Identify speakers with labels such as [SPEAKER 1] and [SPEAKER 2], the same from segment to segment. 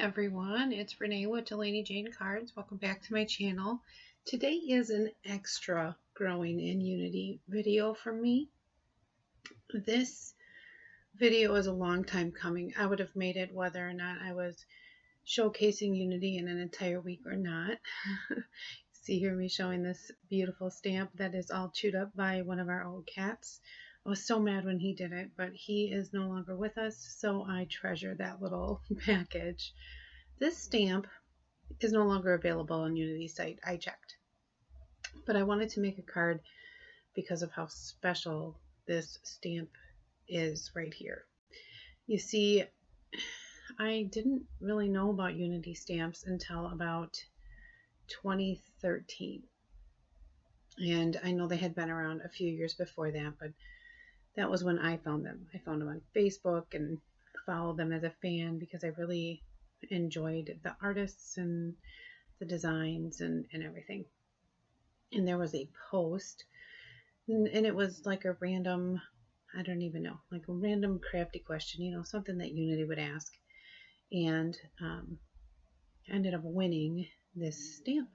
[SPEAKER 1] everyone, it's Renee with Delaney Jane Cards. Welcome back to my channel. Today is an extra growing in Unity video from me. This video is a long time coming. I would have made it whether or not I was showcasing Unity in an entire week or not. See here me showing this beautiful stamp that is all chewed up by one of our old cats. I was so mad when he did it, but he is no longer with us, so I treasure that little package. This stamp is no longer available on Unity's site. I checked. But I wanted to make a card because of how special this stamp is right here. You see, I didn't really know about Unity stamps until about 2013. And I know they had been around a few years before that, but that was when I found them. I found them on Facebook and followed them as a fan because I really enjoyed the artists and the designs and everything. And there was a post, and it was like a random, I don't even know, like a random crafty question, you know, something that Unity would ask. And I ended up winning this stamp,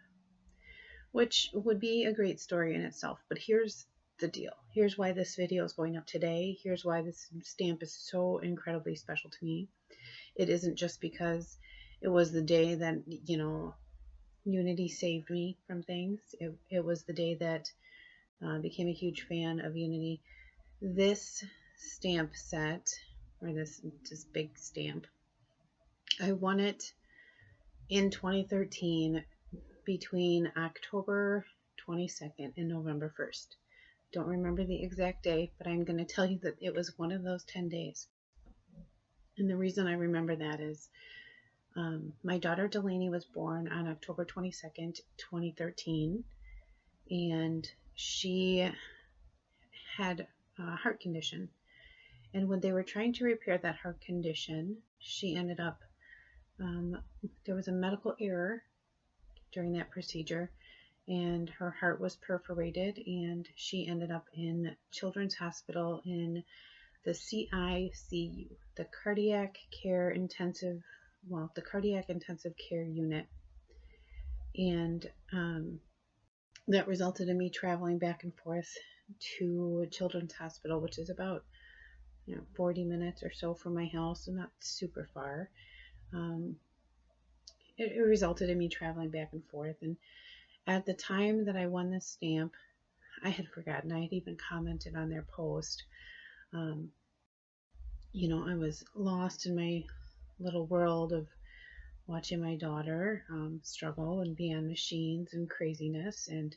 [SPEAKER 1] which would be a great story in itself. But here's the deal. Here's why this video is going up today. Here's why this stamp is so incredibly special to me. It isn't just because it was the day that, you know, Unity saved me from things. It was the day that I became a huge fan of Unity. This stamp set, or this big stamp, I won it in 2013 between October 22nd and November 1st. Don't remember the exact day, but I'm going to tell you that it was one of those 10 days. And the reason I remember that is my daughter Delaney was born on October 22nd, 2013, and she had a heart condition. And when they were trying to repair that heart condition, she ended up, there was a medical error during that procedure, and her heart was perforated, and she ended up in Children's Hospital in the CICU, the Cardiac Intensive Care Unit. And that resulted in me traveling back and forth to Children's Hospital, which is about 40 minutes or so from my house, so not super far. It resulted in me traveling back and forth, and at the time that I won this stamp, I had forgotten. I had even commented on their post. I was lost in my little world of watching my daughter struggle and be on machines and craziness. And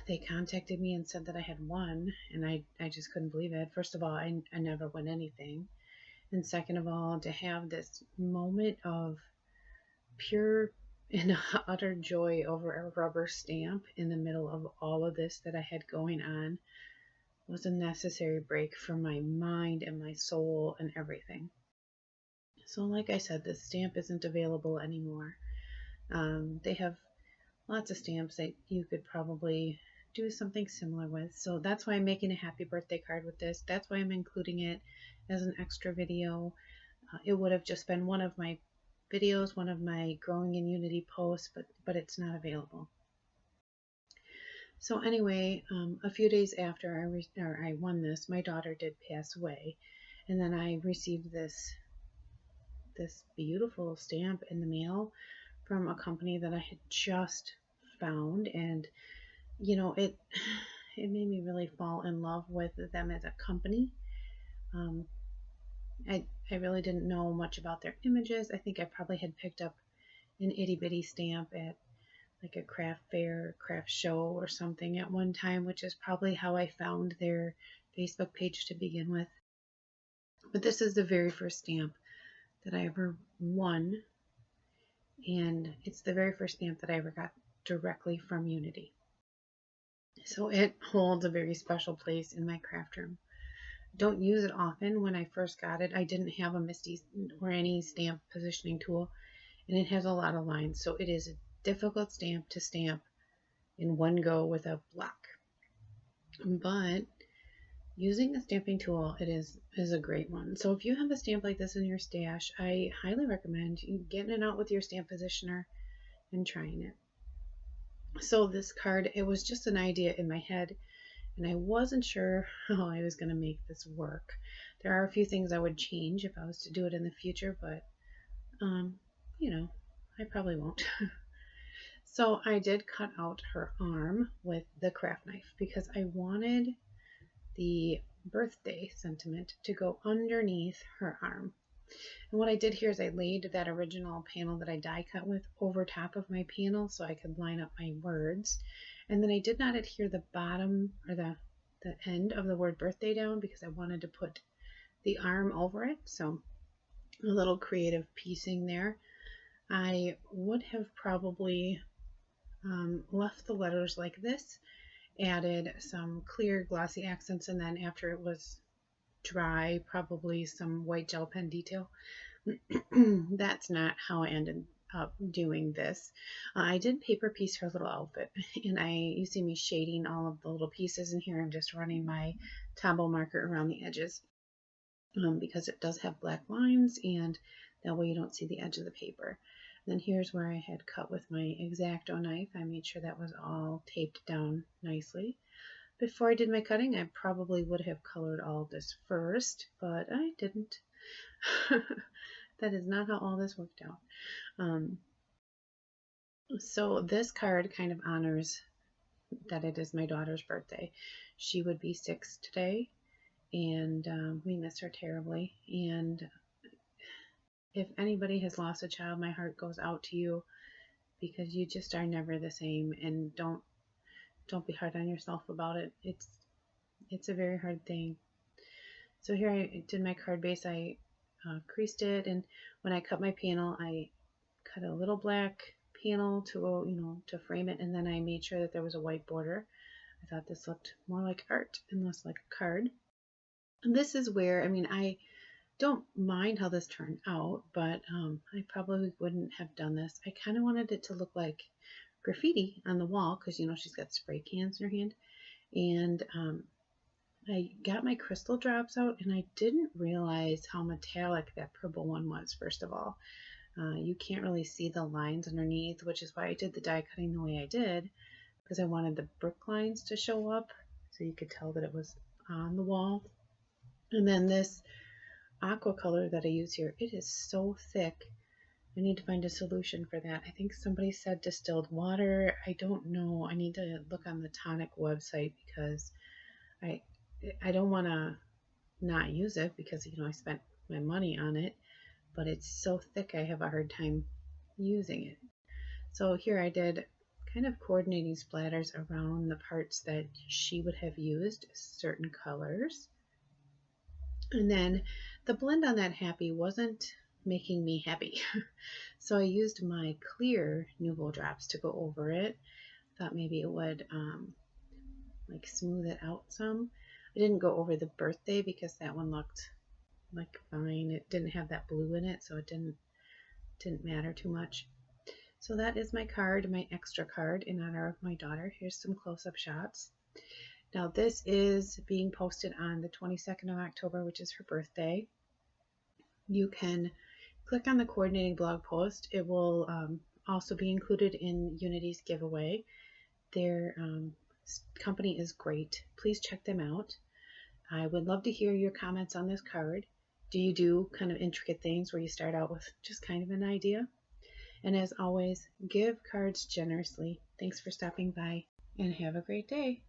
[SPEAKER 1] they contacted me and said that I had won, and I just couldn't believe it. First of all, I never won anything. And second of all, to have this moment of pure and utter joy over a rubber stamp in the middle of all of this that I had going on was a necessary break for my mind and my soul and everything. So like I said, this stamp isn't available anymore. They have lots of stamps that you could probably do something similar with. So that's why I'm making a happy birthday card with this. That's why I'm including it as an extra video. It would have just been one of my videos, one of my Growing in Unity posts, but it's not available. So anyway, a few days after I won this, my daughter did pass away, and then I received this beautiful stamp in the mail from a company that I had just found, and it made me really fall in love with them as a company. I really didn't know much about their images. I think I probably had picked up an itty bitty stamp at like a craft fair, craft show or something at one time, which is probably how I found their Facebook page to begin with. But this is the very first stamp that I ever won, and it's the very first stamp that I ever got directly from Unity. So it holds a very special place in my craft room. Don't use it often. When I first got it, I didn't have a MISTI or any stamp positioning tool, and it has a lot of lines, so it is a difficult stamp to stamp in one go with a block. But using a stamping tool, it is a great one. So if you have a stamp like this in your stash, I highly recommend you getting it out with your stamp positioner and trying it. So this card, it was just an idea in my head, and I wasn't sure how I was going to make this work. There are a few things I would change if I was to do it in the future, but you know, I probably won't. So I did cut out her arm with the craft knife because I wanted the birthday sentiment to go underneath her arm. And what I did here is I laid that original panel that I die cut with over top of my panel so I could line up my words. And then I did not adhere the bottom or the end of the word birthday down because I wanted to put the arm over it. So a little creative piecing there. I would have probably left the letters like this, added some clear glossy accents, and then after it was dry, probably some white gel pen detail. That's not how I ended up doing this. I did paper piece her little outfit, and you see me shading all of the little pieces, and here I'm just running my Tombow marker around the edges because it does have black lines, and that way you don't see the edge of the paper. And then here's where I had cut with my X-Acto knife. I made sure that was all taped down nicely. Before I did my cutting, I probably would have colored all of this first, but I didn't. That is not how all this worked out. So this card kind of honors that it is my daughter's birthday. She would be 6 today, and we miss her terribly. And if anybody has lost a child, my heart goes out to you because you just are never the same. And don't be hard on yourself about it. It's a very hard thing. So here I did my card base. I creased it, and when I cut my panel, I cut a little black panel to frame it, and then I made sure that there was a white border. I thought this looked more like art and less like a card. And this is where, I don't mind how this turned out, but I probably wouldn't have done this. I kind of wanted it to look like graffiti on the wall because she's got spray cans in her hand, and I got my crystal drops out, and I didn't realize how metallic that purple one was. First of all, you can't really see the lines underneath, which is why I did the die cutting the way I did, because I wanted the brick lines to show up so you could tell that it was on the wall. And then this aqua color that I use here, it is so thick. I need to find a solution for that. I think somebody said distilled water. I don't know. I need to look on the Tonic website because I don't want to not use it because I spent my money on it, but it's so thick I have a hard time using it. So here I did kind of coordinating splatters around the parts that she would have used certain colors. And then the blend on that happy wasn't making me happy. So I used my clear Nuvo drops to go over it. Thought maybe it would like smooth it out some. I didn't go over the birthday because that one looked like fine. It didn't have that blue in it, so it didn't matter too much. So that is my card, my extra card in honor of my daughter. Here's some close-up shots. Now this is being posted on the 22nd of October, which is her birthday. You can click on the coordinating blog post. It will also be included in Unity's giveaway. Their company is great. Please check them out. I would love to hear your comments on this card. Do you do kind of intricate things where you start out with just kind of an idea? And as always, give cards generously. Thanks for stopping by, and have a great day.